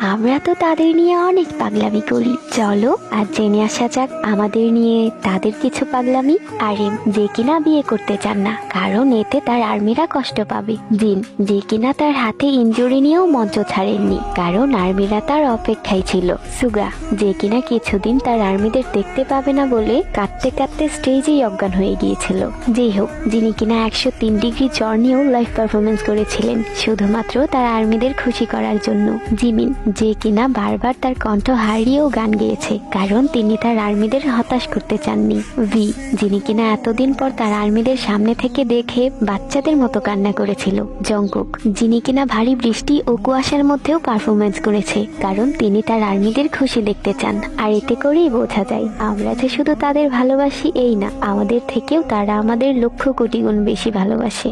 আমরা তো তাদের নিয়ে অনেক পাগলামি করি, চলো আজ জেনে আসা যাক আমাদের নিয়ে তাদের কিছু পাগলামি। আরে যে কিনা বিয়ে করতে চান না, কারণ এতে তার আর্মিরা কষ্ট পাবে। জিন, যে কিনা তার হাতে ইনজুরি নিয়েও মঞ্চ ছাড়েননি, কারণ আর্মিরা তার অপেক্ষায় ছিল। সুগা, যে কিনা কিছুদিন তার আর্মিদের দেখতে পাবে না বলে কাঁদতে কাঁদতে স্টেজেই অজ্ঞান হয়ে গিয়েছিল। যেই হোক, যিনি কিনা 103 ডিগ্রি জ্বর নিয়েও লাইভ পারফরমেন্স করেছিলেন শুধুমাত্র তার আর্মিদের খুশি করার জন্য। জিমিন, যে কিনা বারবার তার কণ্ঠ হারিয়েও গান গেয়েছে, কারণ তিনি তার আর্মিদের হতাশ করতে চাননি। ভি, যিনি কিনা এতদিন পর তার আর্মিদের সামনে থেকে দেখে বাচ্চাদের মতো কান্না করেছিল। জংকুক, যিনি কিনা ভারী বৃষ্টি ও কুয়াশার মধ্যেও পারফরমেন্স করেছে, কারণ তিনি তার আর্মিদের খুশি দেখতে চান। আর এতে করেই বোঝা যায় আমরা যে শুধু তাদের ভালোবাসি এই না, আমাদের থেকেও তারা আমাদের লক্ষ কোটি গুণ বেশি ভালোবাসে।